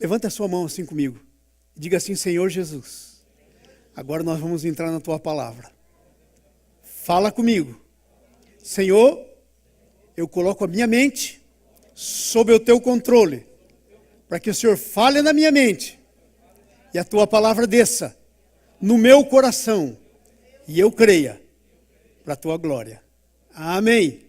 Levanta a sua mão assim comigo. Diga assim: Senhor Jesus, agora nós vamos entrar na tua palavra. Fala comigo. Senhor, eu coloco a minha mente sob o teu controle, para que o Senhor fale na minha mente e a tua palavra desça no meu coração e eu creia para a tua glória. Amém.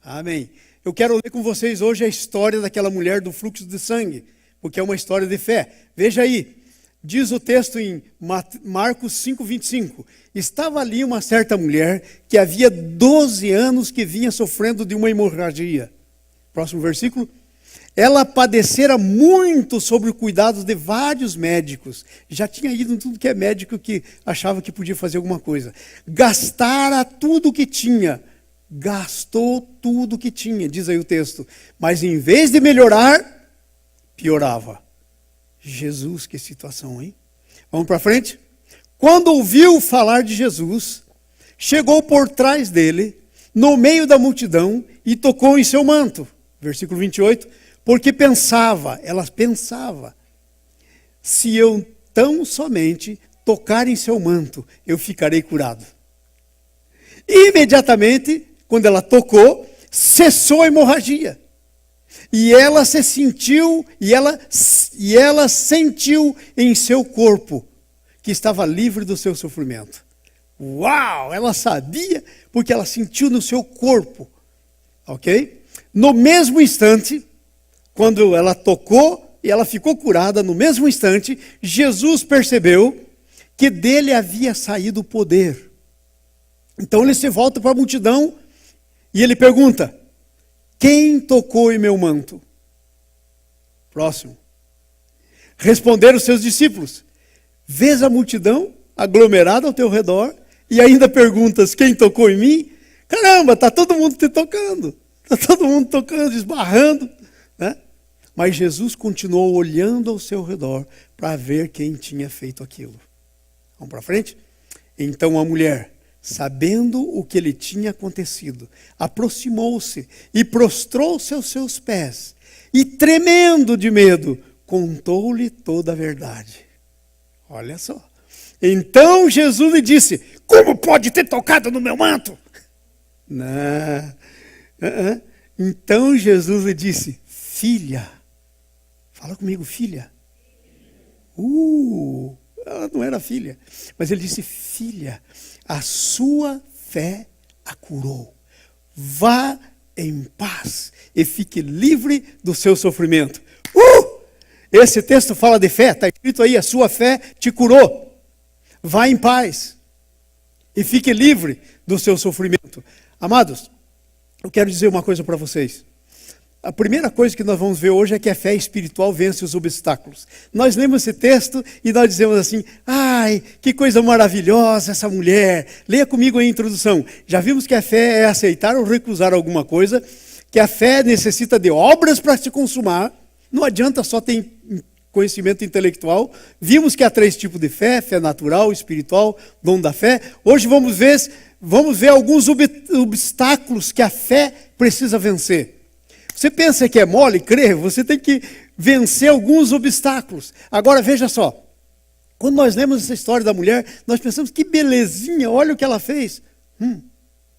Amém. Eu quero ler com vocês hoje a história daquela mulher do fluxo de sangue, porque é uma história de fé. Veja aí, diz o texto em Marcos 5:25. Estava ali uma certa mulher que havia 12 anos que vinha sofrendo de uma hemorragia. Próximo versículo. Ela padecera muito sobre o cuidado de vários médicos. Já tinha ido em tudo que é médico que achava que podia fazer alguma coisa. Gastara tudo que tinha. Gastou tudo que tinha, diz aí o texto. Mas em vez de melhorar, piorava. Jesus, que situação, hein? Vamos para frente? Quando ouviu falar de Jesus, chegou por trás dele, no meio da multidão, e tocou em seu manto. Versículo 28. Porque ela pensava, se eu tão somente tocar em seu manto, eu ficarei curado. E imediatamente, quando ela tocou, cessou a hemorragia. E ela sentiu em seu corpo que estava livre do seu sofrimento. Uau! Ela sabia porque ela sentiu no seu corpo. Ok? No mesmo instante, quando ela tocou e ela ficou curada, no mesmo instante, Jesus percebeu que dele havia saído o poder. Então ele se volta para a multidão e ele pergunta: quem tocou em meu manto? Próximo. Responderam os seus discípulos: vês a multidão aglomerada ao teu redor e ainda perguntas: quem tocou em mim? Caramba, está todo mundo te tocando. Está todo mundo tocando, esbarrando, né? Mas Jesus continuou olhando ao seu redor para ver quem tinha feito aquilo. Vamos para frente? Então a mulher, sabendo o que lhe tinha acontecido, aproximou-se e prostrou-se aos seus pés. E tremendo de medo, contou-lhe toda a verdade. Olha só. Então Jesus lhe disse: como pode ter tocado no meu manto? Não. Então Jesus lhe disse: filha. Fala comigo, filha. Ela não era filha. Mas ele disse: filha, a sua fé a curou. Vá em paz e fique livre do seu sofrimento. Esse texto fala de fé, está escrito aí: a sua fé te curou. Vá em paz e fique livre do seu sofrimento. Amados, eu quero dizer uma coisa para vocês. A primeira coisa que nós vamos ver hoje é que a fé espiritual vence os obstáculos. Nós lemos esse texto e nós dizemos assim: ai, que coisa maravilhosa essa mulher. Leia comigo a introdução. Já vimos que a fé é aceitar ou recusar alguma coisa, que a fé necessita de obras para se consumar. Não adianta só ter conhecimento intelectual. Vimos que há 3 tipos de fé: fé natural, espiritual, dom da fé. Hoje vamos ver alguns obstáculos que a fé precisa vencer. Você pensa que é mole crer? Você tem que vencer alguns obstáculos. Agora veja só, quando nós lemos essa história da mulher, nós pensamos: que belezinha, olha o que ela fez.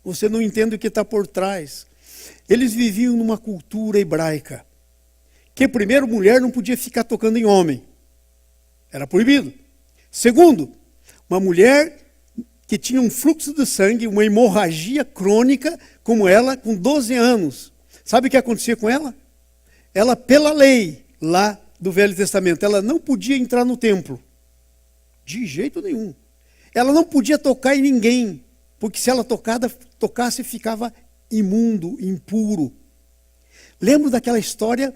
Você não entende o que está por trás. Eles viviam numa cultura hebraica, que primeiro, mulher não podia ficar tocando em homem. Era proibido. Segundo, uma mulher que tinha um fluxo de sangue, uma hemorragia crônica, como ela, com 12 anos. Sabe o que acontecia com ela? Ela, pela lei lá do Velho Testamento, ela não podia entrar no templo. De jeito nenhum. Ela não podia tocar em ninguém, porque se ela tocasse, ficava imundo, impuro. Lembro daquela história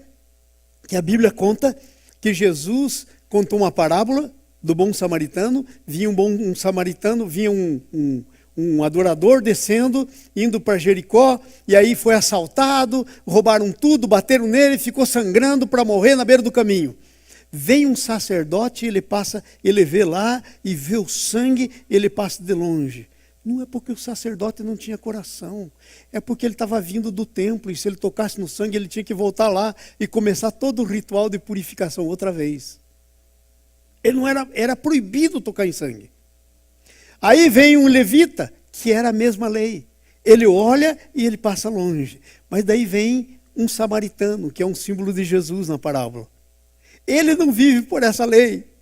que a Bíblia conta, que Jesus contou uma parábola do bom samaritano. Vinha um samaritano, vinha um adorador descendo, indo para Jericó, e aí foi assaltado, roubaram tudo, bateram nele, ficou sangrando para morrer na beira do caminho. Vem um sacerdote, ele vê lá e vê o sangue, ele passa de longe. Não é porque o sacerdote não tinha coração. É porque ele estava vindo do templo. E se ele tocasse no sangue, ele tinha que voltar lá e começar todo o ritual de purificação outra vez. Ele não era proibido tocar em sangue. Aí vem um levita, que era a mesma lei. Ele olha e ele passa longe. Mas daí vem um samaritano, que é um símbolo de Jesus na parábola. Ele não vive por essa lei.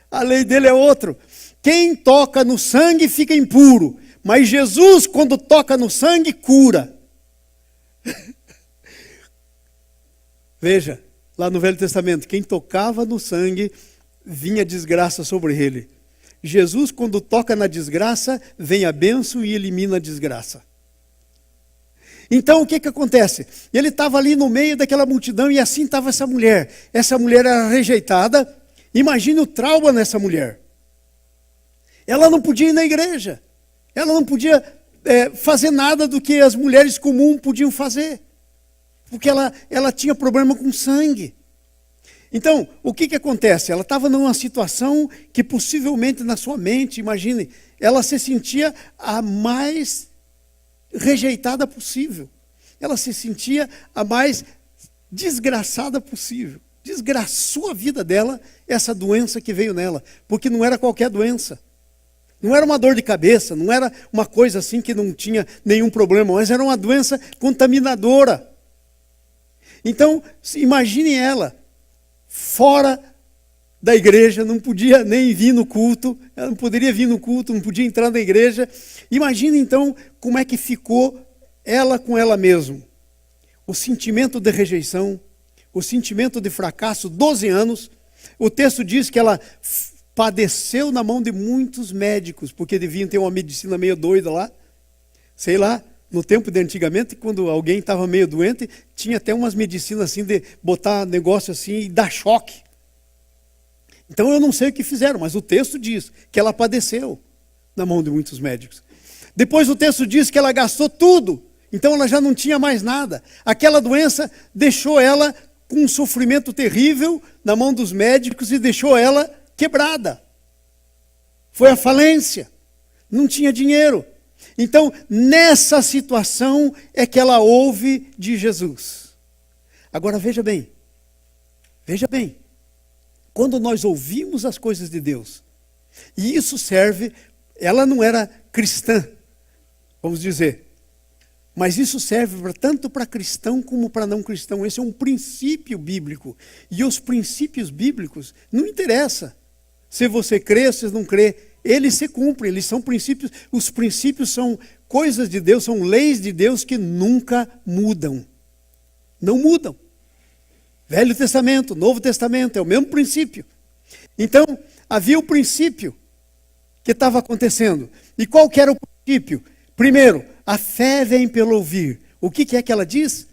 A lei dele é outra. Quem toca no sangue fica impuro. Mas Jesus, quando toca no sangue, cura. Veja, lá no Velho Testamento, quem tocava no sangue, vinha desgraça sobre ele. Jesus, quando toca na desgraça, vem a bênção e elimina a desgraça. Então, o que acontece? Ele estava ali no meio daquela multidão e assim estava essa mulher. Essa mulher era rejeitada. Imagine o trauma nessa mulher. Ela não podia ir na igreja. Ela não podia fazer nada do que as mulheres comuns podiam fazer. Porque ela tinha problema com sangue. Então, o que acontece? Ela estava numa situação que possivelmente na sua mente, imagine, ela se sentia a mais rejeitada possível. Ela se sentia a mais desgraçada possível. Desgraçou a vida dela essa doença que veio nela. Porque não era qualquer doença. Não era uma dor de cabeça, não era uma coisa assim que não tinha nenhum problema, mas era uma doença contaminadora. Então, imagine ela fora da igreja, não podia nem vir no culto, ela não poderia vir no culto, não podia entrar na igreja. Imagine então como é que ficou ela com ela mesma. O sentimento de rejeição, o sentimento de fracasso, 12 anos. O texto diz que ela padeceu na mão de muitos médicos, porque deviam ter uma medicina meio doida lá. Sei lá, no tempo de antigamente, quando alguém estava meio doente, tinha até umas medicinas assim de botar negócio assim e dar choque. Então eu não sei o que fizeram, mas o texto diz que ela padeceu na mão de muitos médicos. Depois o texto diz que ela gastou tudo, então ela já não tinha mais nada. Aquela doença deixou ela com um sofrimento terrível na mão dos médicos e deixou ela quebrada. Foi a falência. Não tinha dinheiro. Então, nessa situação é que ela ouve de Jesus. Agora veja bem. Veja bem. Quando nós ouvimos as coisas de Deus, e isso serve, ela não era cristã, vamos dizer, mas isso serve tanto para cristão como para não cristão. Esse é um princípio bíblico. E os princípios bíblicos, não interessa se você crê ou se não crê, eles se cumprem, eles são princípios. Os princípios são coisas de Deus, são leis de Deus que nunca mudam. Não mudam. Velho Testamento, Novo Testamento, é o mesmo princípio. Então, havia o princípio que estava acontecendo. E qual que era o princípio? Primeiro, a fé vem pelo ouvir. O que é que ela diz?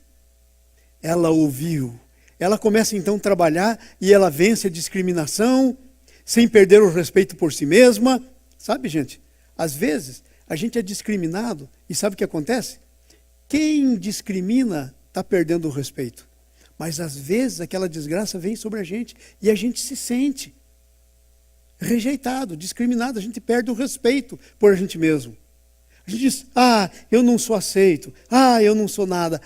Ela ouviu. Ela começa então a trabalhar e ela vence a discriminação, sem perder o respeito por si mesma. Sabe, gente? Às vezes, a gente é discriminado e sabe o que acontece? Quem discrimina está perdendo o respeito. Mas às vezes aquela desgraça vem sobre a gente e a gente se sente rejeitado, discriminado. A gente perde o respeito por a gente mesmo. A gente diz, eu não sou aceito. Eu não sou nada.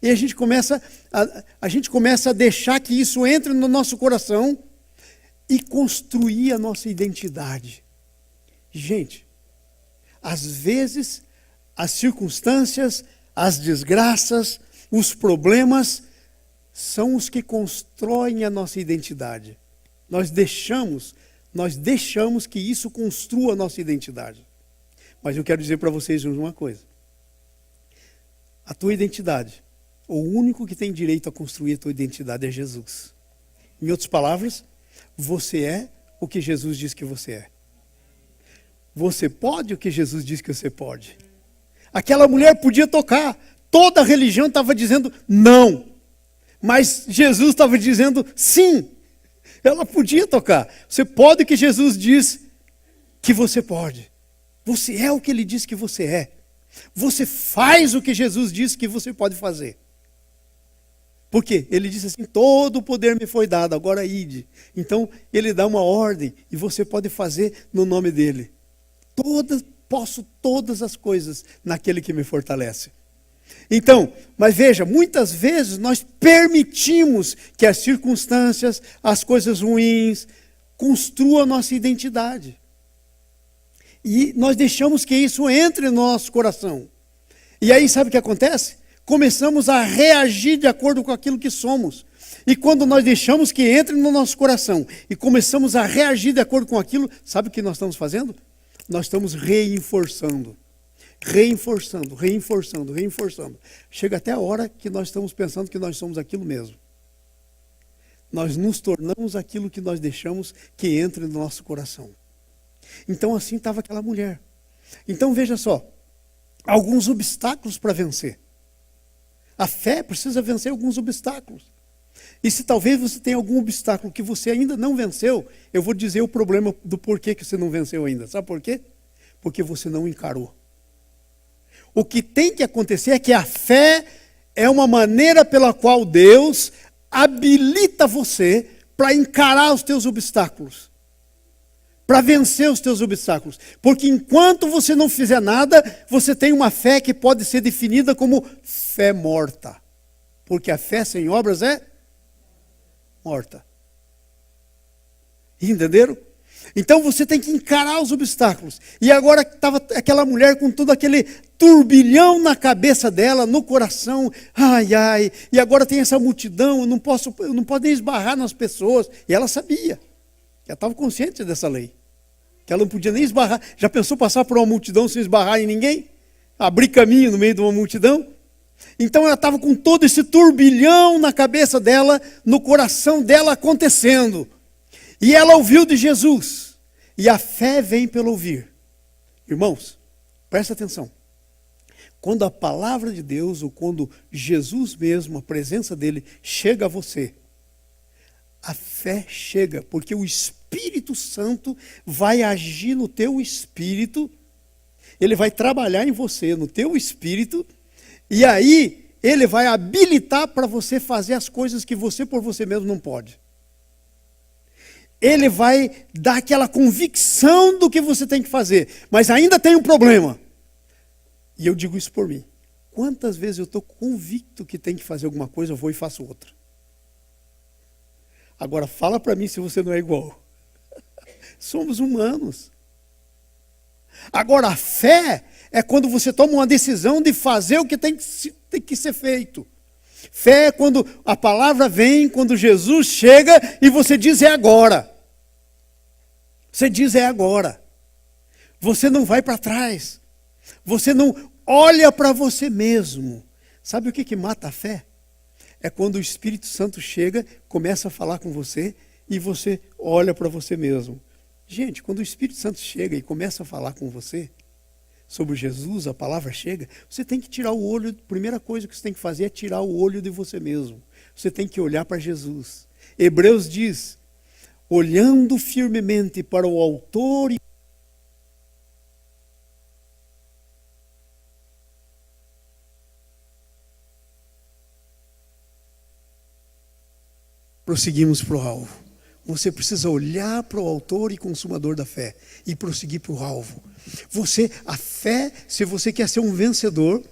E a gente começa a deixar que isso entre no nosso coração e construir a nossa identidade. Gente, às vezes as circunstâncias, as desgraças, os problemas são os que constroem a nossa identidade. Nós deixamos que isso construa a nossa identidade. Mas eu quero dizer para vocês uma coisa. A tua identidade, o único que tem direito a construir a tua identidade é Jesus. Em outras palavras, você é o que Jesus diz que você é. Você pode o que Jesus diz que você pode. Aquela mulher podia tocar. Toda a religião estava dizendo não. Mas Jesus estava dizendo sim. Ela podia tocar. Você pode o que Jesus diz que você pode. Você é o que Ele diz que você é. Você faz o que Jesus diz que você pode fazer. Por quê? Ele disse assim, todo o poder me foi dado, agora ide. Então, Ele dá uma ordem e você pode fazer no nome dele. posso todas as coisas naquele que me fortalece. Então, mas veja, muitas vezes nós permitimos que as circunstâncias, as coisas ruins, construam a nossa identidade. E nós deixamos que isso entre no nosso coração. E aí sabe o que acontece? Começamos a reagir de acordo com aquilo que somos. E quando nós deixamos que entre no nosso coração e começamos a reagir de acordo com aquilo, sabe o que nós estamos fazendo? Nós estamos reforçando. Chega até a hora que nós estamos pensando que nós somos aquilo mesmo. Nós nos tornamos aquilo que nós deixamos que entre no nosso coração. Então assim estava aquela mulher. Então veja só, alguns obstáculos para vencer. A fé precisa vencer alguns obstáculos. E se talvez você tenha algum obstáculo que você ainda não venceu, eu vou dizer o problema do porquê que você não venceu ainda. Sabe por quê? Porque você não encarou. O que tem que acontecer é que a fé é uma maneira pela qual Deus habilita você para encarar os teus obstáculos. Para vencer os teus obstáculos. Porque enquanto você não fizer nada, você tem uma fé que pode ser definida como fé morta. Porque a fé sem obras é morta. Entenderam? Então você tem que encarar os obstáculos. E agora estava aquela mulher com todo aquele turbilhão na cabeça dela, no coração. Ai, e agora tem essa multidão, eu não posso nem esbarrar nas pessoas. E ela sabia. Ela estava consciente dessa lei. Que ela não podia nem esbarrar. Já pensou passar por uma multidão sem esbarrar em ninguém? Abrir caminho no meio de uma multidão? Então ela estava com todo esse turbilhão na cabeça dela, no coração dela acontecendo. E ela ouviu de Jesus. E a fé vem pelo ouvir. Irmãos, presta atenção. Quando a palavra de Deus, ou quando Jesus mesmo, a presença dele, chega a você, a fé chega, porque o Espírito Santo vai agir no teu espírito, ele vai trabalhar em você, no teu espírito, e aí ele vai habilitar para você fazer as coisas que você por você mesmo não pode. Ele vai dar aquela convicção do que você tem que fazer, mas ainda tem um problema. E eu digo isso por mim. Quantas vezes eu estou convicto que tem que fazer alguma coisa, eu vou e faço outra. Agora fala para mim se você não é igual. Somos humanos. Agora a fé é quando você toma uma decisão de fazer o que tem que ser feito. Fé é quando a palavra vem, quando Jesus chega e você diz é agora. Você diz é agora. Você não vai para trás. Você não olha para você mesmo. Sabe o que mata a fé? É quando o Espírito Santo chega, começa a falar com você e você olha para você mesmo. Gente, quando o Espírito Santo chega e começa a falar com você sobre Jesus, a palavra chega, você tem que tirar o olho, a primeira coisa que você tem que fazer é tirar o olho de você mesmo. Você tem que olhar para Jesus. Hebreus diz, olhando firmemente para o autor e prosseguimos para o alvo. Você precisa olhar para o autor e consumador da fé e prosseguir para o alvo. A fé, se você quer ser um vencedor,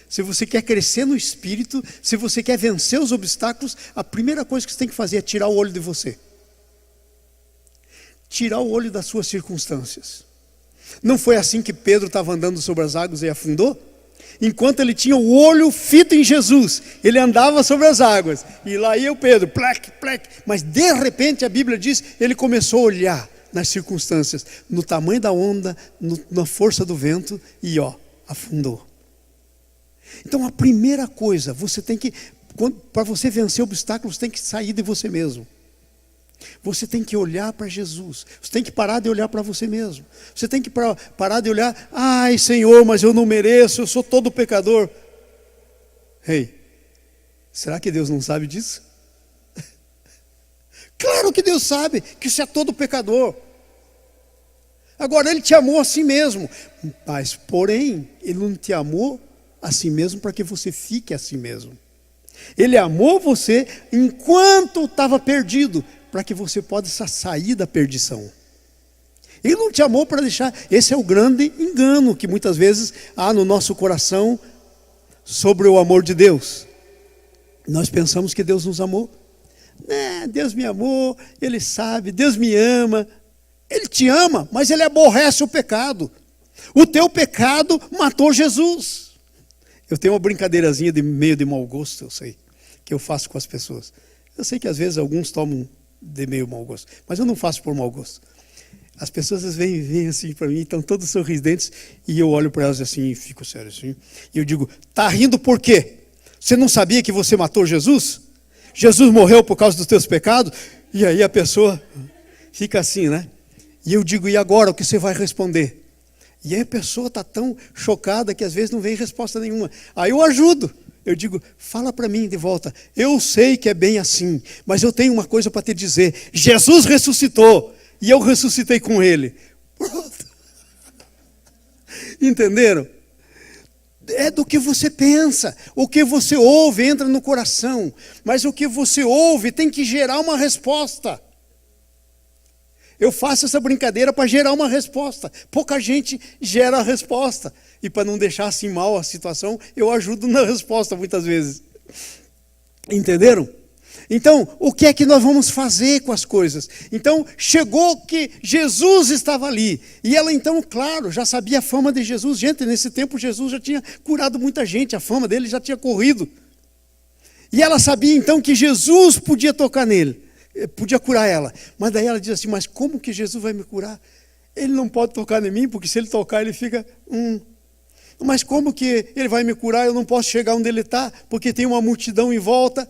se você quer crescer no espírito, se você quer vencer os obstáculos, a primeira coisa que você tem que fazer é tirar o olho de você. Tirar o olho das suas circunstâncias. Não foi assim que Pedro estava andando sobre as águas e afundou? Enquanto ele tinha o olho fito em Jesus, ele andava sobre as águas, e lá ia o Pedro, plec, plec, mas de repente a Bíblia diz, ele começou a olhar nas circunstâncias, no tamanho da onda, na força do vento, e afundou. Então a primeira coisa, você tem que, para você vencer obstáculos, você tem que sair de você mesmo. Você tem que olhar para Jesus. Você tem que parar de olhar para você mesmo. Você tem que parar de olhar, ai Senhor, mas eu não mereço, eu sou todo pecador. Ei, será que Deus não sabe disso? Claro que Deus sabe que você é todo pecador. Agora Ele te amou a si mesmo. Mas porém, Ele não te amou a si mesmo para que você fique a si mesmo. Ele amou você enquanto estava perdido, para que você possa sair da perdição. Ele não te amou para deixar. Esse é o grande engano que muitas vezes há no nosso coração sobre o amor de Deus. Nós pensamos que Deus nos amou. Deus me amou, Ele sabe, Deus me ama. Ele te ama, mas Ele aborrece o pecado. O teu pecado matou Jesus. Eu tenho uma brincadeirazinha de meio de mau gosto, eu sei, que eu faço com as pessoas. Eu sei que às vezes alguns tomam de meio mau gosto, mas eu não faço por mau gosto. As pessoas às vezes vêm assim para mim, estão todos sorridentes, e eu olho para elas assim, e fico sério assim, e eu digo, tá rindo por quê? Você não sabia que você matou Jesus? Jesus morreu por causa dos teus pecados? E aí a pessoa fica assim, né? E eu digo, e agora o que você vai responder? E aí a pessoa está tão chocada que às vezes não vem resposta nenhuma. Aí eu ajudo. Eu digo, fala para mim de volta. Eu sei que é bem assim, mas eu tenho uma coisa para te dizer. Jesus ressuscitou e eu ressuscitei com Ele. Pronto. Entenderam? É do que você pensa. O que você ouve entra no coração. Mas o que você ouve tem que gerar uma resposta. Eu faço essa brincadeira para gerar uma resposta. Pouca gente gera a resposta. E para não deixar assim mal a situação, eu ajudo na resposta muitas vezes. Entenderam? Então, o que é que nós vamos fazer com as coisas? Então, chegou que Jesus estava ali. E ela então, claro, já sabia a fama de Jesus. Gente, nesse tempo Jesus já tinha curado muita gente. A fama dele já tinha corrido. E ela sabia então que Jesus podia tocar nele. Podia curar ela. Mas daí ela diz assim, mas como que Jesus vai me curar? Ele não pode tocar em mim, porque se ele tocar, ele fica... Mas como que ele vai me curar? Eu não posso chegar onde ele está, porque tem uma multidão em volta.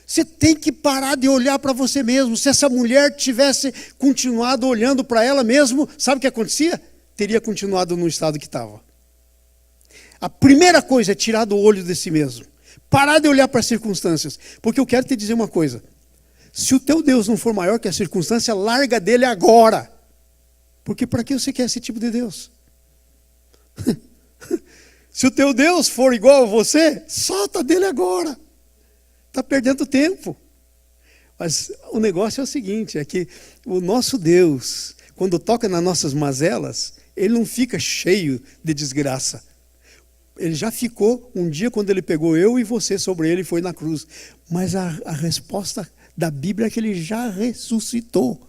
Você tem que parar de olhar para você mesmo. Se essa mulher tivesse continuado olhando para ela mesmo, sabe o que acontecia? Teria continuado no estado que estava. A primeira coisa é tirar do olho de si mesmo. Parar de olhar para as circunstâncias. Porque eu quero te dizer uma coisa. Se o teu Deus não for maior que a circunstância, larga dele agora. Porque para que você quer esse tipo de Deus? Se o teu Deus for igual a você, solta dele agora. Está perdendo tempo. Mas o negócio é o seguinte, é que o nosso Deus, quando toca nas nossas mazelas, ele não fica cheio de desgraça. Ele já ficou um dia quando ele pegou eu e você sobre ele e foi na cruz. Mas a resposta da Bíblia é que ele já ressuscitou.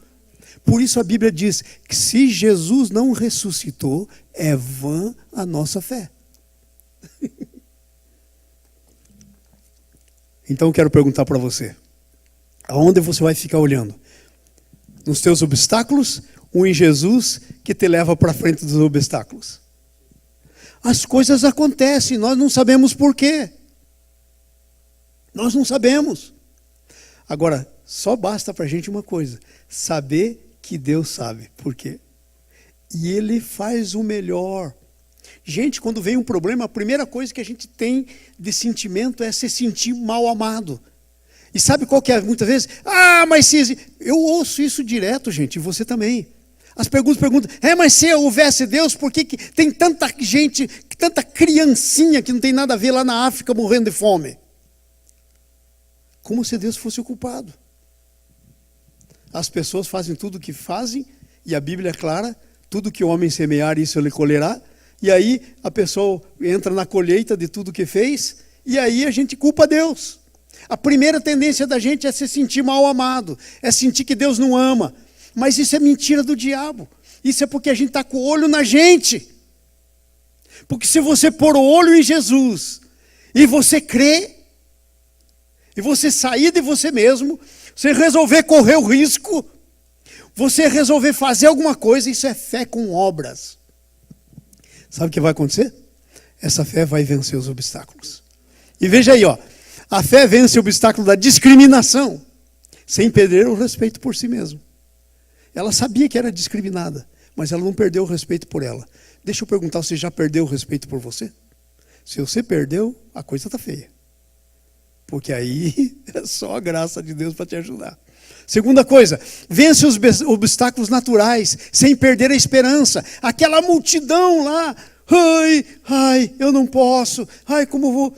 Por isso a Bíblia diz que se Jesus não ressuscitou, é vã a nossa fé. Então eu quero perguntar para você, aonde você vai ficar olhando? Nos teus obstáculos ou em Jesus que te leva para frente dos obstáculos? As coisas acontecem, nós não sabemos por quê. Nós não sabemos. Agora, só basta para a gente uma coisa, saber que Deus sabe por quê. E Ele faz o melhor. Gente, quando vem um problema, a primeira coisa que a gente tem de sentimento é se sentir mal amado. E sabe qual que é muitas vezes? Mas se... Eu ouço isso direto, gente, e você também. As perguntas perguntam, mas se houvesse Deus, por que tem tanta gente, tanta criancinha que não tem nada a ver lá na África morrendo de fome? Como se Deus fosse o culpado. As pessoas fazem tudo o que fazem, e a Bíblia é clara, tudo que o homem semear, isso ele colherá. E aí a pessoa entra na colheita de tudo que fez, e aí a gente culpa Deus. A primeira tendência da gente é se sentir mal amado, é sentir que Deus não ama. Mas isso é mentira do diabo. Isso é porque a gente está com o olho na gente. Porque se você pôr o olho em Jesus, e você crê, e você sair de você mesmo, você resolver correr o risco, você resolver fazer alguma coisa, isso é fé com obras. Sabe o que vai acontecer? Essa fé vai vencer os obstáculos. E veja aí, a fé vence o obstáculo da discriminação, sem perder o respeito por si mesmo. Ela sabia que era discriminada, mas ela não perdeu o respeito por ela. Deixa eu perguntar, você já perdeu o respeito por você? Se você perdeu, a coisa está feia. Porque aí é só a graça de Deus para te ajudar. Segunda coisa, vence os obstáculos naturais, sem perder a esperança. Aquela multidão lá, eu não posso, como vou...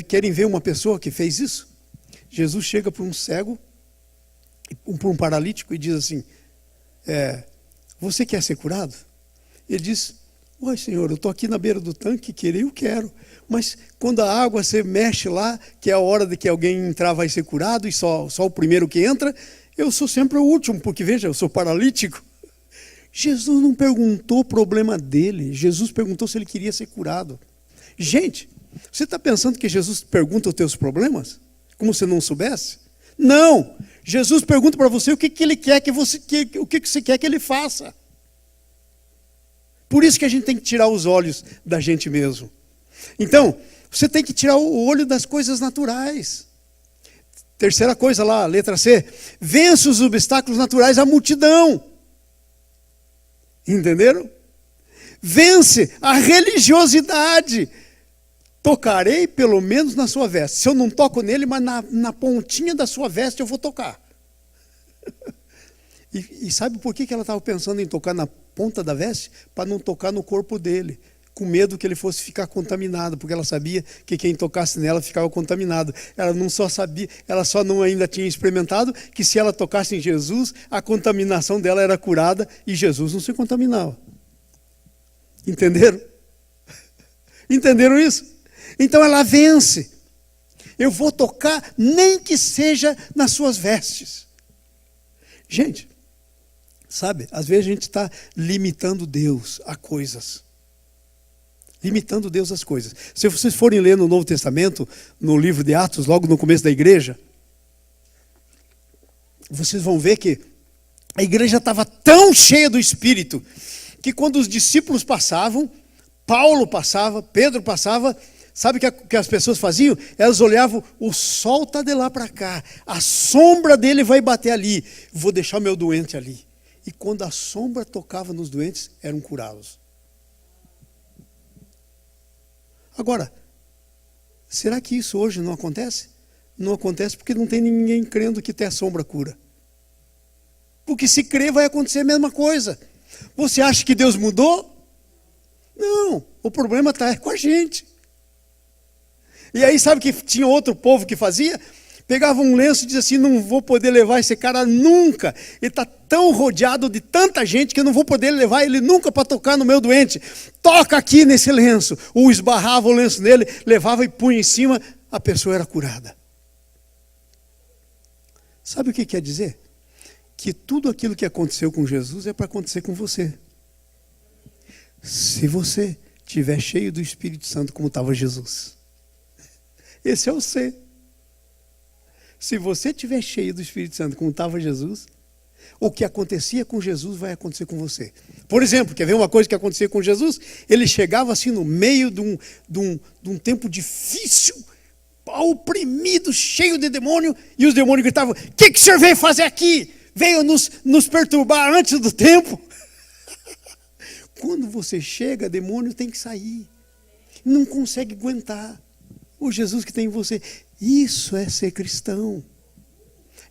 Querem ver uma pessoa que fez isso? Jesus chega para um cego, para um paralítico e diz assim, você quer ser curado? Ele diz, oi Senhor, eu estou aqui na beira do tanque, eu quero. Mas quando a água você mexe lá, que é a hora de que alguém entrar vai ser curado, e só o primeiro que entra, eu sou sempre o último, porque veja, eu sou paralítico. Jesus não perguntou o problema dele, Jesus perguntou se ele queria ser curado. Gente, você está pensando que Jesus pergunta os teus problemas? Como se não soubesse? Não! Jesus pergunta para você o que ele quer o que você quer que ele faça. Por isso que a gente tem que tirar os olhos da gente mesmo. Então, você tem que tirar o olho das coisas naturais. Terceira coisa lá, letra C. Vence os obstáculos naturais à multidão. Entenderam? Vence a religiosidade. Tocarei pelo menos na sua veste. Se eu não toco nele, mas na pontinha da sua veste eu vou tocar. E sabe por que ela estava pensando em tocar na ponta da veste? Para não tocar no corpo dele. Com medo que ele fosse ficar contaminado, porque ela sabia que quem tocasse nela ficava contaminado. Ela só não ainda tinha experimentado que se ela tocasse em Jesus, a contaminação dela era curada e Jesus não se contaminava. Entenderam? Entenderam isso? Então ela vence. Eu vou tocar, nem que seja nas suas vestes. Gente, sabe, às vezes a gente está limitando Deus a coisas. Limitando Deus às coisas. Se vocês forem ler no Novo Testamento, no livro de Atos, logo no começo da igreja, vocês vão ver que a igreja estava tão cheia do Espírito, que quando os discípulos passavam, Paulo passava, Pedro passava, sabe o que as pessoas faziam? Elas olhavam, o sol está de lá para cá, a sombra dele vai bater ali, vou deixar o meu doente ali. E quando a sombra tocava nos doentes, eram curados. Agora, será que isso hoje não acontece? Não acontece porque não tem ninguém crendo que até a sombra cura. Porque se crer vai acontecer a mesma coisa. Você acha que Deus mudou? Não, o problema está com a gente. E aí sabe que tinha outro povo que fazia? Pegava um lenço e dizia assim, não vou poder levar esse cara nunca. Ele está tão rodeado de tanta gente que eu não vou poder levar ele nunca para tocar no meu doente. Toca aqui nesse lenço. Ou esbarrava o lenço nele, levava e punha em cima, a pessoa era curada. Sabe o que quer dizer? Que tudo aquilo que aconteceu com Jesus é para acontecer com você. Se você estiver cheio do Espírito Santo como estava Jesus. Esse é o C. Se você estiver cheio do Espírito Santo como estava Jesus, o que acontecia com Jesus vai acontecer com você. Por exemplo, quer ver uma coisa que acontecia com Jesus? Ele chegava assim no meio de um tempo difícil, oprimido, cheio de demônio, e os demônios gritavam, o que o senhor veio fazer aqui? Veio nos perturbar antes do tempo? Quando você chega, demônio tem que sair. Não consegue aguentar o Jesus que tem em você. Isso é ser cristão.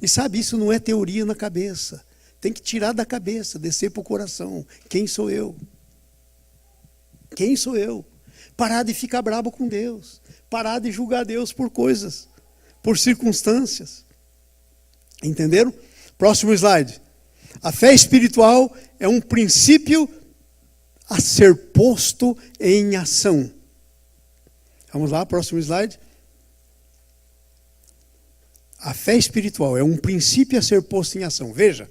E sabe, isso não é teoria na cabeça. Tem que tirar da cabeça, descer para o coração. Quem sou eu? Quem sou eu? Parar de ficar bravo com Deus. Parar de julgar Deus por coisas, por circunstâncias. Entenderam? Próximo slide. A fé espiritual é um princípio a ser posto em ação. Vamos lá, próximo slide. A fé espiritual é um princípio a ser posto em ação. Veja,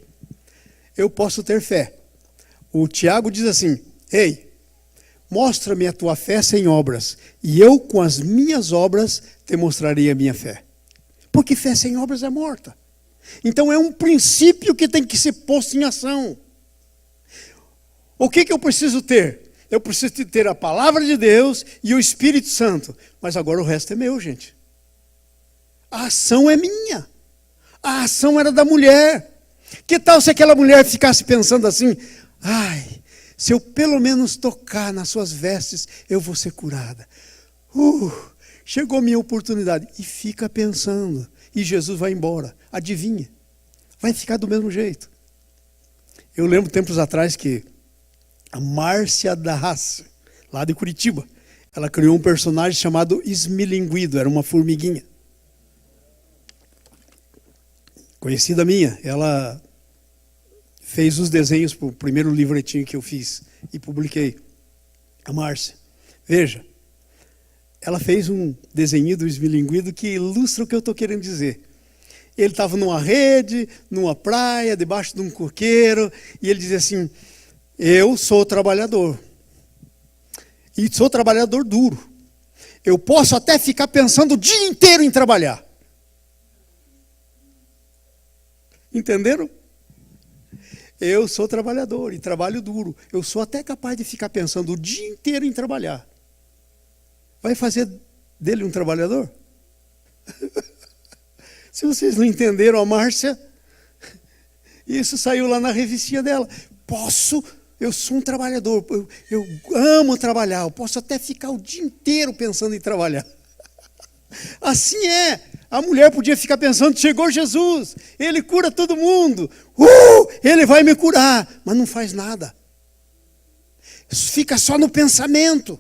eu posso ter fé. O Tiago diz assim, ei, mostra-me a tua fé sem obras, e eu com as minhas obras te mostrarei a minha fé. Porque fé sem obras é morta. Então é um princípio que tem que ser posto em ação. O que eu preciso ter? Eu preciso ter a palavra de Deus e o Espírito Santo. Mas agora o resto é meu, gente. A ação é minha. A ação era da mulher. Que tal se aquela mulher ficasse pensando assim, ai, se eu pelo menos tocar nas suas vestes, eu vou ser curada. Chegou a minha oportunidade. E fica pensando. E Jesus vai embora. Adivinha? Vai ficar do mesmo jeito. Eu lembro tempos atrás que a Márcia da Raça, lá de Curitiba, ela criou um personagem chamado Esmilinguido, era uma formiguinha. Conhecida minha, ela fez os desenhos para o primeiro livretinho que eu fiz e publiquei. A Márcia. Veja, ela fez um desenho do esmilinguido que ilustra o que eu estou querendo dizer. Ele estava numa rede, numa praia, debaixo de um coqueiro, e ele dizia assim: eu sou trabalhador. E sou trabalhador duro. Eu posso até ficar pensando o dia inteiro em trabalhar. Entenderam? Eu sou trabalhador e trabalho duro. Eu sou até capaz de ficar pensando o dia inteiro em trabalhar. Vai fazer dele um trabalhador? Se vocês não entenderam a Márcia, isso saiu lá na revistinha dela. Eu sou um trabalhador, eu amo trabalhar, eu posso até ficar o dia inteiro pensando em trabalhar. Assim é. A mulher podia ficar pensando: chegou Jesus, Ele cura todo mundo, Ele vai me curar, mas não faz nada. Fica só no pensamento.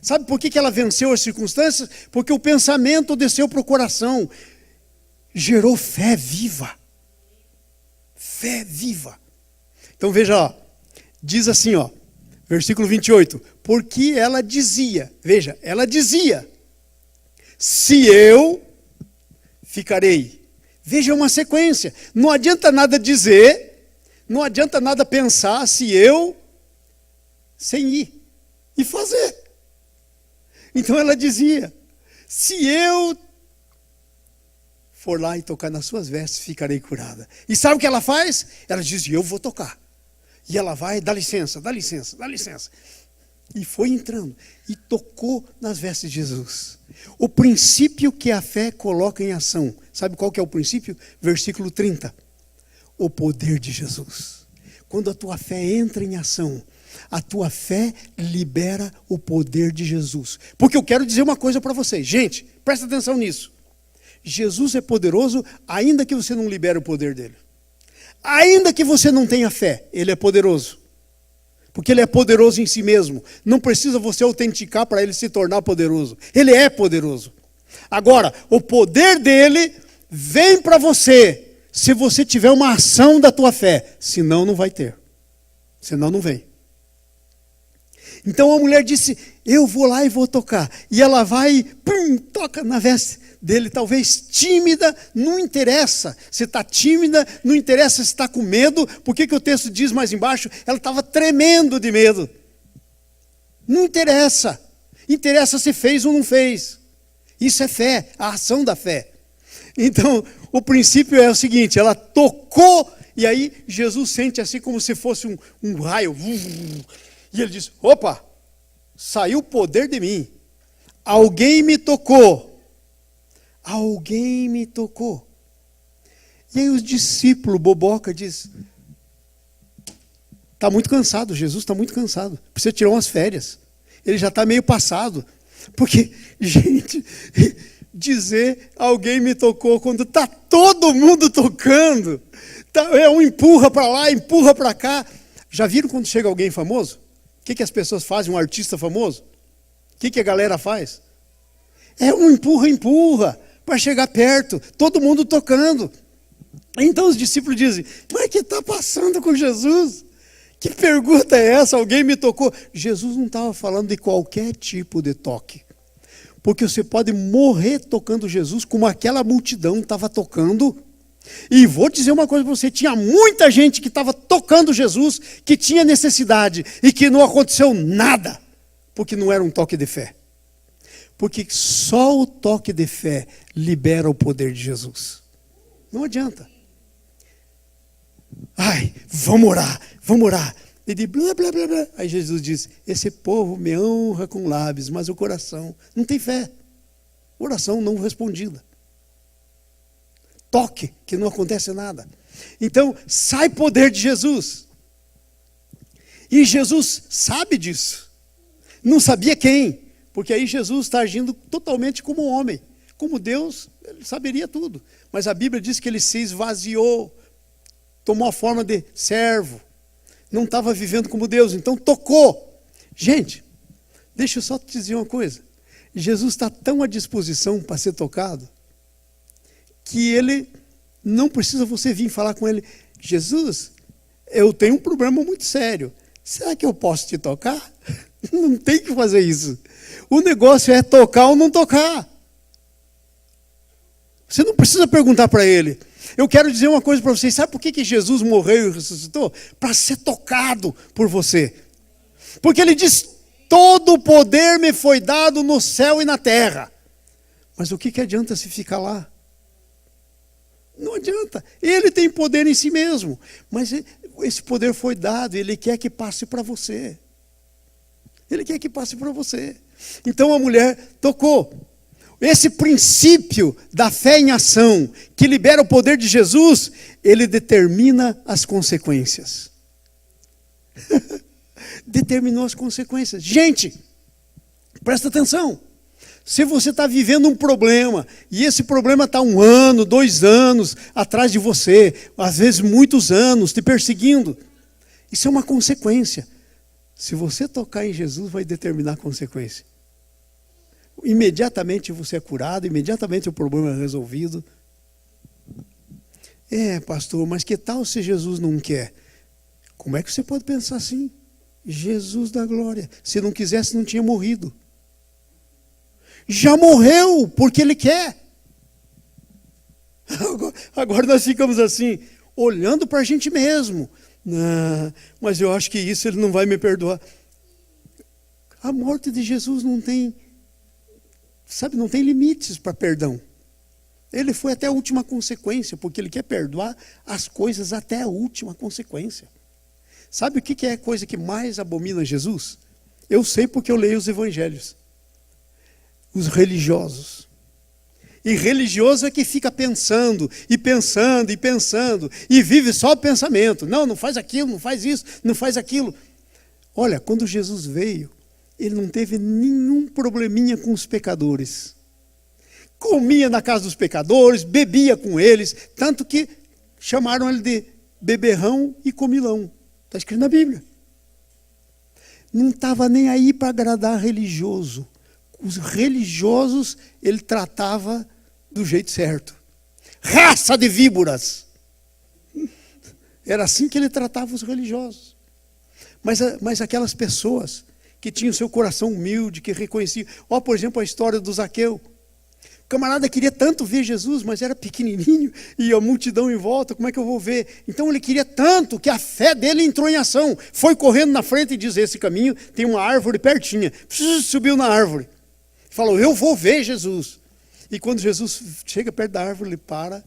Sabe por que ela venceu as circunstâncias? Porque o pensamento desceu para o coração, gerou fé viva. Fé viva. Então veja, ó, diz assim, ó, versículo 28, porque ela dizia, veja, ela dizia: se eu ficarei. Veja uma sequência. Não adianta nada dizer, não adianta nada pensar se eu, sem ir e fazer. Então ela dizia: se eu for lá e tocar nas suas vestes, ficarei curada. E sabe o que ela faz? Ela diz: eu vou tocar. E ela vai: dá licença, dá licença, dá licença. E foi entrando e tocou nas vestes de Jesus. O princípio que a fé coloca em ação. Sabe qual que é o princípio? Versículo 30. O poder de Jesus. Quando a tua fé entra em ação, a tua fé libera o poder de Jesus. Porque eu quero dizer uma coisa para vocês. Gente, presta atenção nisso. Jesus é poderoso ainda que você não libere o poder dele. Ainda que você não tenha fé, ele é poderoso. Porque ele é poderoso em si mesmo. Não precisa você autenticar para ele se tornar poderoso. Ele é poderoso. Agora, o poder dele vem para você se você tiver uma ação da tua fé. Senão não vai ter. Senão não vem. Então a mulher disse: eu vou lá e vou tocar. E ela vai e toca na veste dele, talvez tímida, não interessa se está tímida, não interessa se está com medo. Por que o texto diz mais embaixo? Ela estava tremendo de medo. Não interessa. Interessa se fez ou não fez. Isso é fé, a ação da fé. Então, o princípio é o seguinte: ela tocou, e aí Jesus sente assim como se fosse um raio. E ele diz: opa, saiu o poder de mim. Alguém me tocou. Alguém me tocou. E aí os discípulos, boboca, diz: está muito cansado, Jesus está muito cansado. Precisa tirar umas férias. Ele já está meio passado. Porque, gente, dizer alguém me tocou quando está todo mundo tocando. É um empurra para lá, empurra para cá. Já viram quando chega alguém famoso? O que as pessoas fazem, um artista famoso? O que a galera faz? É um empurra para chegar perto, todo mundo tocando. Então os discípulos dizem: mas o que está passando com Jesus? Que pergunta é essa? Alguém me tocou? Jesus não estava falando de qualquer tipo de toque. Porque você pode morrer tocando Jesus, como aquela multidão estava tocando. E vou dizer uma coisa para você: tinha muita gente que estava tocando Jesus, que tinha necessidade, e que não aconteceu nada, porque não era um toque de fé. Porque só o toque de fé libera o poder de Jesus. Não adianta. Ai, vamos orar, vamos orar. E de blá, blá, blá, blá. Aí Jesus diz: esse povo me honra com lábios, mas o coração não tem fé. Oração não respondida. Toque, que não acontece nada. Então, sai poder de Jesus. E Jesus sabe disso. Não sabia quem. Porque aí Jesus está agindo totalmente como homem. Como Deus, ele saberia tudo. Mas a Bíblia diz que ele se esvaziou, tomou a forma de servo. Não estava vivendo como Deus, então tocou. Gente, deixa eu só te dizer uma coisa. Jesus está tão à disposição para ser tocado, que ele não precisa você vir falar com ele: Jesus, eu tenho um problema muito sério. Será que eu posso te tocar? Não tem que fazer isso. O negócio é tocar ou não tocar. Você não precisa perguntar para ele. Eu quero dizer uma coisa para vocês. Sabe por que Jesus morreu e ressuscitou? Para ser tocado por você. Porque ele diz, todo o poder me foi dado no céu e na terra. Mas o que adianta se ficar lá? Não adianta. Ele tem poder em si mesmo. Mas esse poder foi dado. Ele quer que passe para você. Ele quer que passe para você. Então a mulher tocou. Esse princípio da fé em ação, que libera o poder de Jesus, ele determina as consequências. Determinou as consequências. Gente, presta atenção. Se você está vivendo um problema, e esse problema está 1 ano, 2 anos atrás de você, às vezes muitos anos, te perseguindo, isso é uma consequência. Se você tocar em Jesus, vai determinar a consequência. Imediatamente você é curado, imediatamente o problema é resolvido. Pastor, mas que tal se Jesus não quer? Como é que você pode pensar assim? Jesus da glória. Se não quisesse, não tinha morrido. Já morreu, porque Ele quer. Agora nós ficamos assim, olhando para a gente mesmo. Não, mas eu acho que isso Ele não vai me perdoar. A morte de Jesus não tem, não tem limites para perdão. Ele foi até a última consequência, porque Ele quer perdoar as coisas até a última consequência. Sabe o que é a coisa que mais abomina Jesus? Eu sei porque eu leio os evangelhos. Os religiosos. E religioso é que fica pensando, e pensando, e pensando, e vive só o pensamento. Não faz aquilo, não faz isso, não faz aquilo. Olha, quando Jesus veio, Ele não teve nenhum probleminha com os pecadores. Comia na casa dos pecadores, bebia com eles, tanto que chamaram Ele de beberrão e comilão. Está escrito na Bíblia. Não estava nem aí para agradar religioso. Os religiosos Ele tratava do jeito certo. Raça de víboras! Era assim que Ele tratava os religiosos. Mas aquelas pessoas que tinham seu coração humilde, que reconheciam. Por exemplo, a história do Zaqueu. O camarada queria tanto ver Jesus, mas era pequenininho e a multidão em volta, como é que eu vou ver? Então ele queria tanto que a fé dele entrou em ação. Foi correndo na frente e disse, esse caminho tem uma árvore pertinha. Subiu na árvore. Falou, eu vou ver Jesus. E quando Jesus chega perto da árvore, ele para.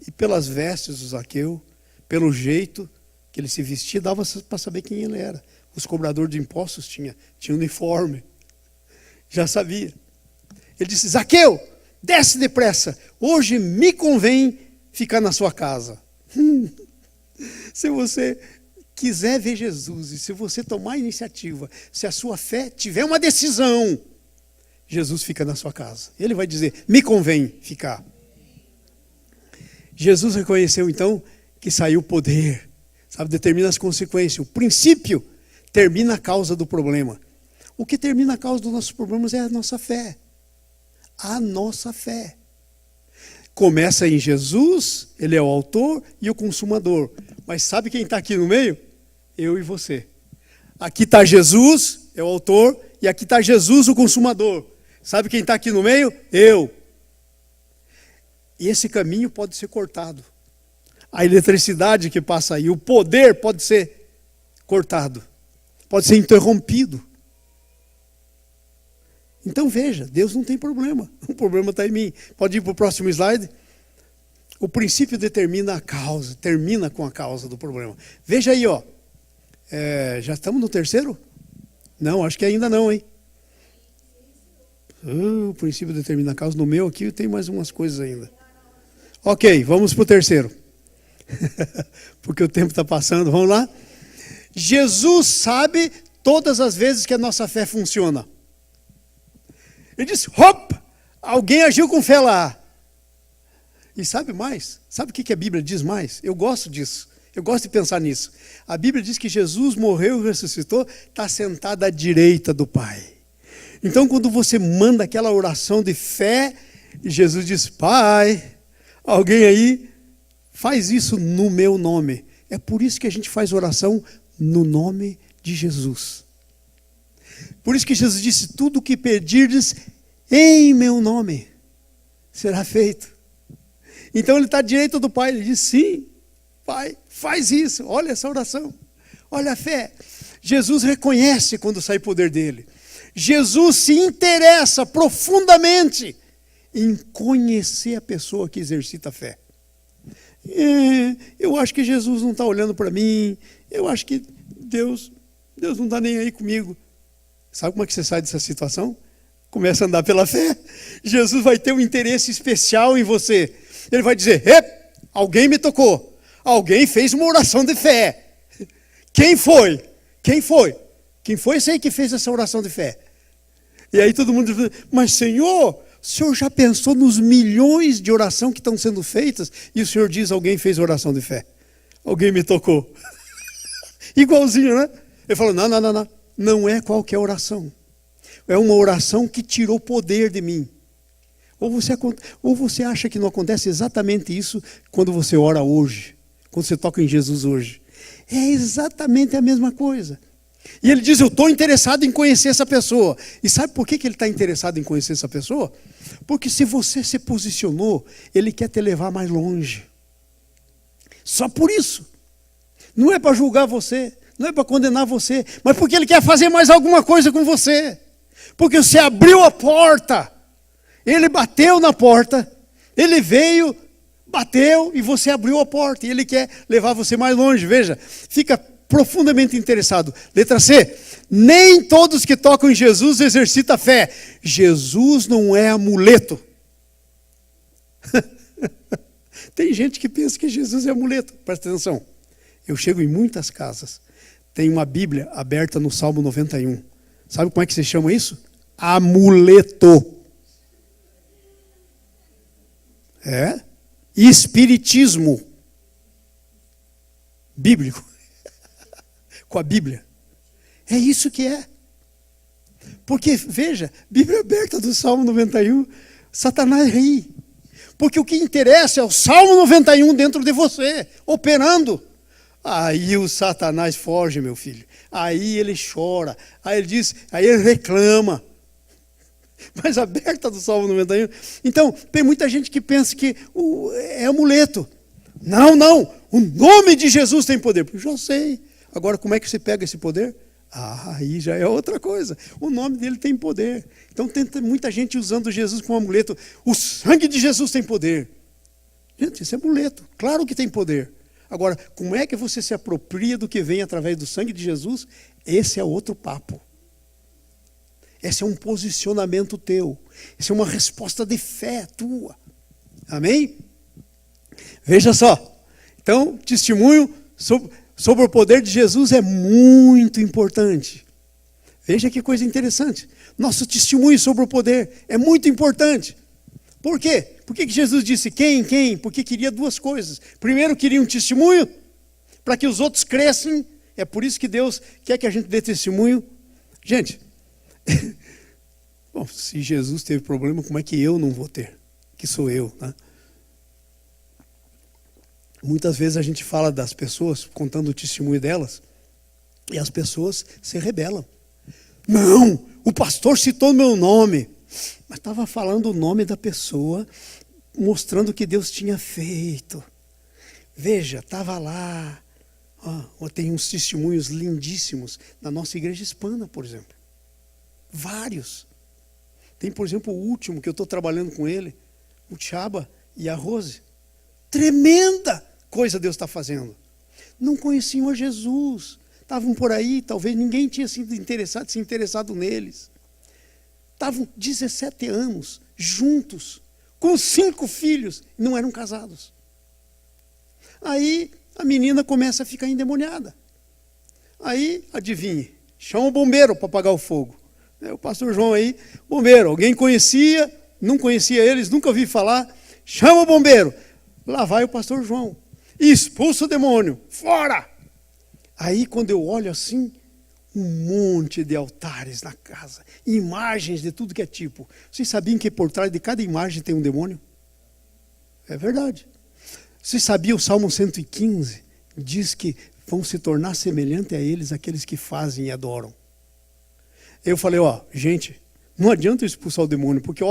E pelas vestes do Zaqueu, pelo jeito que ele se vestia, dava para saber quem ele era. Os cobradores de impostos tinham uniforme. Já sabia. Ele disse, Zaqueu, desce depressa. Hoje me convém ficar na sua casa. Se você quiser ver Jesus e se você tomar a iniciativa, se a sua fé tiver uma decisão, Jesus fica na sua casa. Ele vai dizer, me convém ficar. Jesus reconheceu então que saiu o poder, determina as consequências. O princípio termina a causa do problema. O que termina a causa dos nossos problemas é a nossa fé. A nossa fé. Começa em Jesus, Ele é o autor e o consumador. Mas sabe quem está aqui no meio? Eu e você. Aqui está Jesus, é o autor, e aqui está Jesus, o consumador. Sabe quem está aqui no meio? Eu. E esse caminho pode ser cortado. A eletricidade que passa aí, o poder pode ser cortado. Pode ser interrompido. Então veja, Deus não tem problema. O problema está em mim. Pode ir para o próximo slide. O princípio determina a causa, termina com a causa do problema. Veja aí, já estamos no terceiro? Não, acho que ainda não, hein? O princípio determina a causa. No meu aqui tem mais umas coisas ainda. Ok, vamos para o terceiro. Porque o tempo está passando, vamos lá? Jesus sabe todas as vezes que a nossa fé funciona. Ele disse, alguém agiu com fé lá. E sabe mais? Sabe o que a Bíblia diz mais? Eu gosto disso. Eu gosto de pensar nisso. A Bíblia diz que Jesus morreu e ressuscitou, está sentado à direita do Pai. Então quando você manda aquela oração de fé, Jesus diz, Pai, alguém aí faz isso no meu nome. É por isso que a gente faz oração no nome de Jesus. Por isso que Jesus disse, tudo o que pedirdes em meu nome será feito. Então ele está à direita do Pai, ele diz, sim, Pai, faz isso, olha essa oração, olha a fé. Jesus reconhece quando sai poder dele. Jesus se interessa profundamente em conhecer a pessoa que exercita a fé. Eu acho que Jesus não está olhando para mim, eu acho que Deus não está nem aí comigo. Sabe como é que você sai dessa situação? Começa a andar pela fé. Jesus vai ter um interesse especial em você. Ele vai dizer, alguém me tocou, alguém fez uma oração de fé. Quem foi? Quem foi? Quem foi esse aí que fez essa oração de fé? E aí todo mundo diz, mas Senhor, o Senhor já pensou nos milhões de orações que estão sendo feitas? E o Senhor diz, alguém fez oração de fé. Alguém me tocou. Igualzinho, né? Ele falou, não. Não é qualquer oração. É uma oração que tirou poder de mim. Ou você acha que não acontece exatamente isso quando você ora hoje, quando você toca em Jesus hoje. É exatamente a mesma coisa. E ele diz, eu estou interessado em conhecer essa pessoa. E sabe por que ele está interessado em conhecer essa pessoa? Porque se você se posicionou, ele quer te levar mais longe. Só por isso. Não é para julgar você, não é para condenar você, mas porque ele quer fazer mais alguma coisa com você. Porque você abriu a porta, ele bateu na porta, ele veio, bateu e você abriu a porta. E ele quer levar você mais longe. Veja, fica profundamente interessado. Letra C, nem todos que tocam em Jesus exercitam a fé. Jesus não é amuleto. Tem gente que pensa que Jesus é amuleto. Presta atenção. Eu chego em muitas casas, tem uma Bíblia aberta no Salmo 91. Sabe como é que se chama isso? Amuleto. Espiritismo bíblico. Com a Bíblia. É isso que é. Porque, veja, Bíblia aberta do Salmo 91, Satanás ri. Porque o que interessa é o Salmo 91 dentro de você, operando. Aí o Satanás foge, meu filho. Aí ele chora. Aí ele diz, aí ele reclama. Mas aberta do Salmo 91. Então, tem muita gente que pensa que é amuleto. Não. O nome de Jesus tem poder. Eu já sei. Agora, como é que você pega esse poder? Aí já é outra coisa. O nome dele tem poder. Então, tem muita gente usando Jesus como amuleto. O sangue de Jesus tem poder. Gente, isso é amuleto. Claro que tem poder. Agora, como é que você se apropria do que vem através do sangue de Jesus? Esse é outro papo. Esse é um posicionamento teu. Esse é uma resposta de fé tua. Amém? Veja só. Então, testemunho sobre o poder de Jesus é muito importante. Veja que coisa interessante. Nosso testemunho sobre o poder é muito importante. Por quê? Por que Jesus disse quem? Porque queria duas coisas. Primeiro, queria um testemunho para que os outros crescem. É por isso que Deus quer que a gente dê testemunho. Gente, bom, se Jesus teve problema, como é que eu não vou ter? Que sou eu, né? Muitas vezes a gente fala das pessoas, contando o testemunho delas, e as pessoas se rebelam. Não, o pastor citou meu nome. Mas estava falando o nome da pessoa, mostrando o que Deus tinha feito. Veja, estava lá. Tem uns testemunhos lindíssimos na nossa igreja hispana, por exemplo. Vários. Tem, por exemplo, o último que eu estou trabalhando com ele, o Chaba e a Rose. Tremenda coisa Deus está fazendo. Não conheciam a Jesus. Estavam por aí, talvez ninguém tinha se interessado neles. Estavam 17 anos juntos, com 5 filhos, e não eram casados. Aí a menina começa a ficar endemoniada. Aí, adivinhe, chama o bombeiro para apagar o fogo. O pastor João aí, bombeiro, alguém conhecia, não conhecia eles, nunca ouvi falar, chama o bombeiro. Lá vai o pastor João, e expulsa o demônio, fora! Aí quando eu olho assim, um monte de altares na casa, imagens de tudo que é tipo. Vocês sabiam que por trás de cada imagem tem um demônio? É verdade. Vocês sabiam o Salmo 115 diz que vão se tornar semelhante a eles aqueles que fazem e adoram. Eu falei, gente, não adianta expulsar o demônio, porque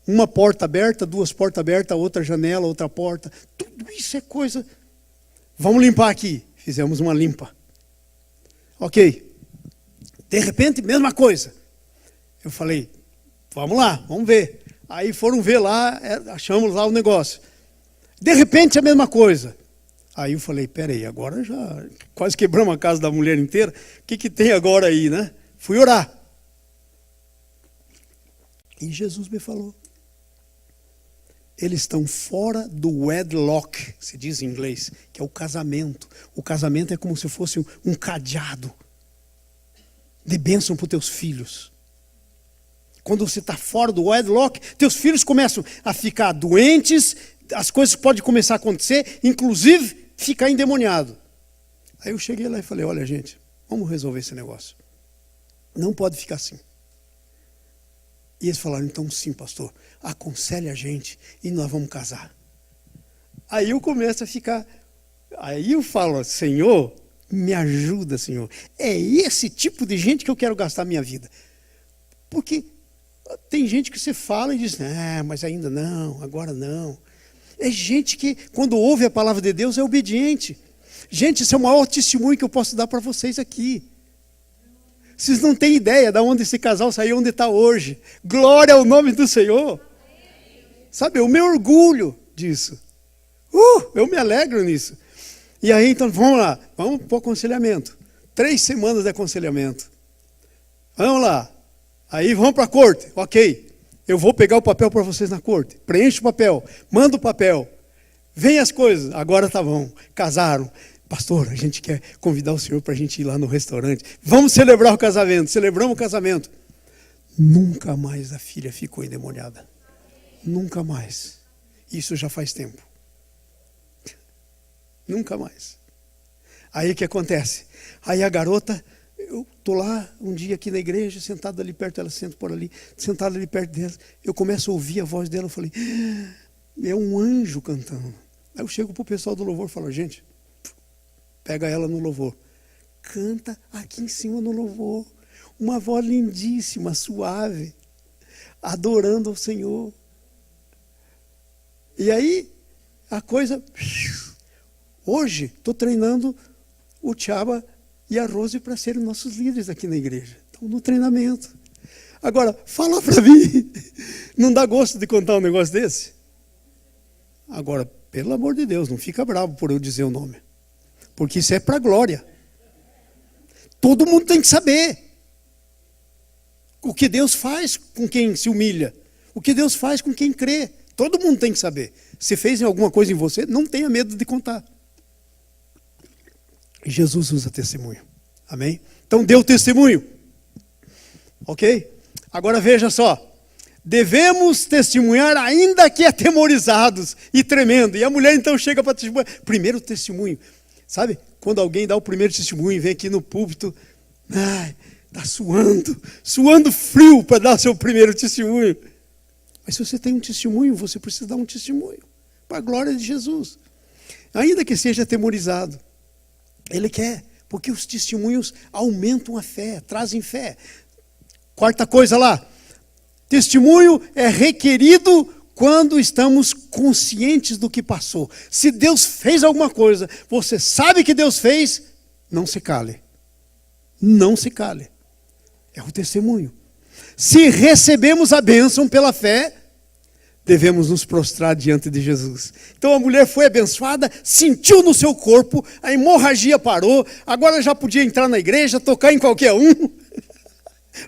uma porta aberta, duas portas abertas, outra janela, outra porta, tudo isso é coisa. Vamos limpar aqui. Fizemos uma limpa. Ok. De repente, mesma coisa. Eu falei, vamos lá, vamos ver. Aí foram ver lá, achamos lá o negócio. De repente, a mesma coisa. Aí eu falei, peraí, agora já quase quebramos a casa da mulher inteira. O que tem agora aí, né? Fui orar. E Jesus me falou. Eles estão fora do wedlock, se diz em inglês, que é o casamento. O casamento é como se fosse um cadeado de bênção para os teus filhos. Quando você está fora do wedlock, teus filhos começam a ficar doentes, as coisas podem começar a acontecer, inclusive ficar endemoniado. Aí eu cheguei lá e falei, olha gente, vamos resolver esse negócio. Não pode ficar assim. E eles falaram, então sim, pastor, aconselhe a gente e nós vamos casar. Aí eu começo a ficar, aí eu falo, Senhor, me ajuda, Senhor. É esse tipo de gente que eu quero gastar a minha vida. Porque tem gente que você fala e diz, mas ainda não, agora não. É gente que, quando ouve a palavra de Deus, é obediente. Gente, esse é o maior testemunho que eu posso dar para vocês aqui. Vocês não têm ideia de onde esse casal saiu, onde está hoje. Glória ao nome do Senhor. Sabe, o meu orgulho disso. Eu me alegro nisso. E aí, então, vamos lá. Vamos para o aconselhamento. 3 semanas de aconselhamento. Vamos lá. Aí, vamos para a corte. Ok. Eu vou pegar o papel para vocês na corte. Preenche o papel. Manda o papel. Vem as coisas. Agora tá bom. Casaram. Pastor, a gente quer convidar o senhor para a gente ir lá no restaurante. Vamos celebrar o casamento. Celebramos o casamento. Nunca mais a filha ficou endemoniada. Nunca mais. Isso já faz tempo. Nunca mais. Aí o que acontece? Aí a garota, eu estou lá um dia aqui na igreja, sentado ali perto, ela senta por ali, sentada ali perto dela. Eu começo a ouvir a voz dela, eu falei, é um anjo cantando. Aí eu chego para o pessoal do louvor e falo, gente, pega ela no louvor. Canta aqui em cima no louvor. Uma voz lindíssima, suave, adorando ao Senhor. E aí, a coisa... Hoje, estou treinando o Tchaba e a Rose para serem nossos líderes aqui na igreja. Estão no treinamento. Agora, fala para mim. Não dá gosto de contar um negócio desse? Agora, pelo amor de Deus, não fica bravo por eu dizer o nome. Porque isso é para a glória. Todo mundo tem que saber o que Deus faz com quem se humilha. O que Deus faz com quem crê. Todo mundo tem que saber. Se fez alguma coisa em você, não tenha medo de contar. Jesus usa testemunho. Amém? Então deu testemunho. Ok? Agora veja só. Devemos testemunhar ainda que atemorizados e tremendo. E a mulher então chega para testemunhar. Primeiro testemunho. Sabe? Quando alguém dá o primeiro testemunho e vem aqui no púlpito. Está suando frio para dar o seu primeiro testemunho. Mas se você tem um testemunho, você precisa dar um testemunho. Para a glória de Jesus. Ainda que seja atemorizado. Ele quer, porque os testemunhos aumentam a fé, trazem fé. Quarta coisa lá, testemunho é requerido quando estamos conscientes do que passou. Se Deus fez alguma coisa, você sabe que Deus fez, não se cale. Não se cale. É o testemunho. Se recebemos a bênção pela fé, devemos nos prostrar diante de Jesus. Então a mulher foi abençoada, sentiu no seu corpo, a hemorragia parou, agora já podia entrar na igreja, tocar em qualquer um.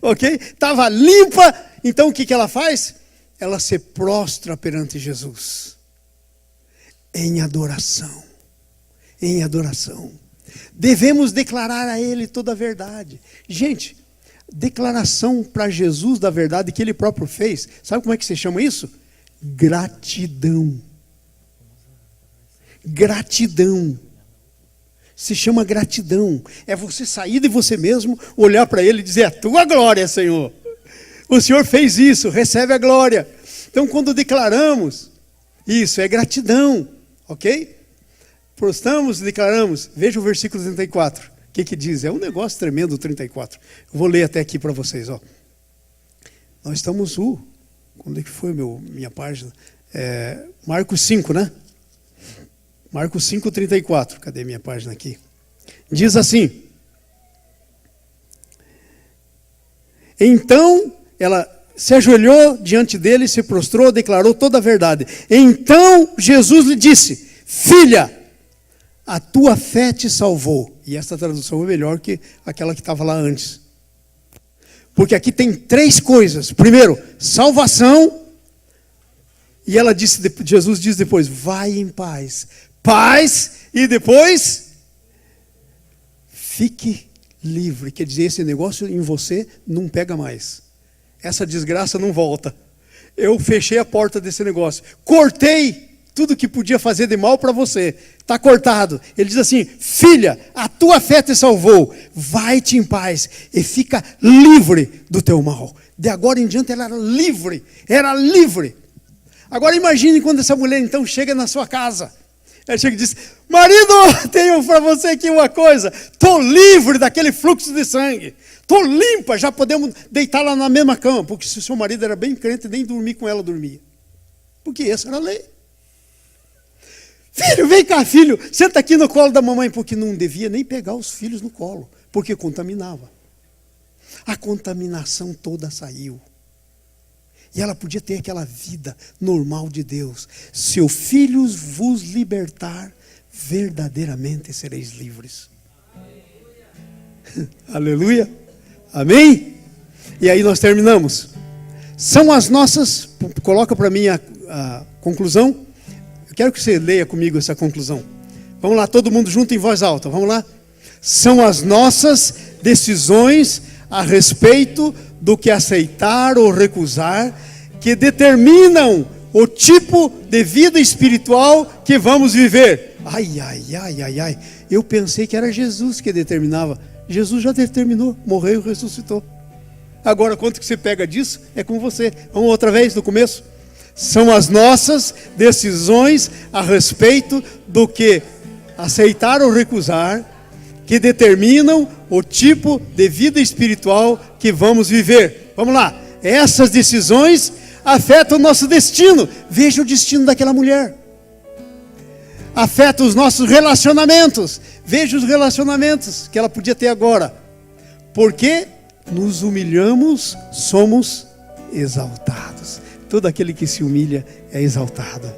Ok? Estava limpa. Então o que ela faz? Ela se prostra perante Jesus. Em adoração. Em adoração. Devemos declarar a Ele toda a verdade. Gente, declaração para Jesus da verdade que Ele próprio fez. Sabe como é que se chama isso? Gratidão. Gratidão. Se chama gratidão. É você sair de você mesmo, olhar para Ele e dizer, a tua glória, Senhor. O Senhor fez isso, recebe a glória. Então quando declaramos, isso é gratidão. Ok? prostramos e declaramos. Veja o versículo 34. O que diz? É um negócio tremendo o 34. Eu vou ler até aqui para vocês. Ó. Nós estamos... Quando é que foi minha página? Marcos 5, né? Marcos 5, 34. Cadê minha página aqui? Diz assim. Então, ela se ajoelhou diante dele, se prostrou, declarou toda a verdade. Então, Jesus lhe disse, filha, a tua fé te salvou. E essa tradução é melhor que aquela que estava lá antes. Porque aqui tem 3 coisas. Primeiro, salvação. E ela disse, Jesus diz depois, vai em paz. Paz e depois, fique livre. Quer dizer, esse negócio em você não pega mais. Essa desgraça não volta. Eu fechei a porta desse negócio. Cortei tudo que podia fazer de mal para você. Está cortado. Ele diz assim, filha, a tua fé te salvou. Vai-te em paz e fica livre do teu mal. De agora em diante ela era livre. Era livre. Agora imagine quando essa mulher então chega na sua casa. Ela chega e diz, marido, tenho para você aqui uma coisa. Estou livre daquele fluxo de sangue. Estou limpa, já podemos deitar lá na mesma cama. Porque se o seu marido era bem crente, nem dormir com ela dormia. Porque essa era a lei. Filho, vem cá, filho, senta aqui no colo da mamãe, porque não devia nem pegar os filhos no colo, porque contaminava. A contaminação toda saiu. E ela podia ter aquela vida normal de Deus. Se o Filho vos libertar, verdadeiramente sereis livres. Aleluia. Amém? E aí nós terminamos. São as nossas, coloca para mim a conclusão. Eu quero que você leia comigo essa conclusão. Vamos lá, todo mundo junto em voz alta. Vamos lá? São as nossas decisões a respeito do que aceitar ou recusar que determinam o tipo de vida espiritual que vamos viver. Ai. Eu pensei que era Jesus que determinava. Jesus já determinou, morreu e ressuscitou. Agora, quanto que você pega disso, é com você. Vamos outra vez, no começo. São as nossas decisões a respeito do que aceitar ou recusar, que determinam o tipo de vida espiritual que vamos viver. Vamos lá. Essas decisões afetam o nosso destino. Veja o destino daquela mulher. Afeta os nossos relacionamentos. Veja os relacionamentos que ela podia ter agora. Porque nos humilhamos, somos exaltados. Todo aquele que se humilha é exaltado.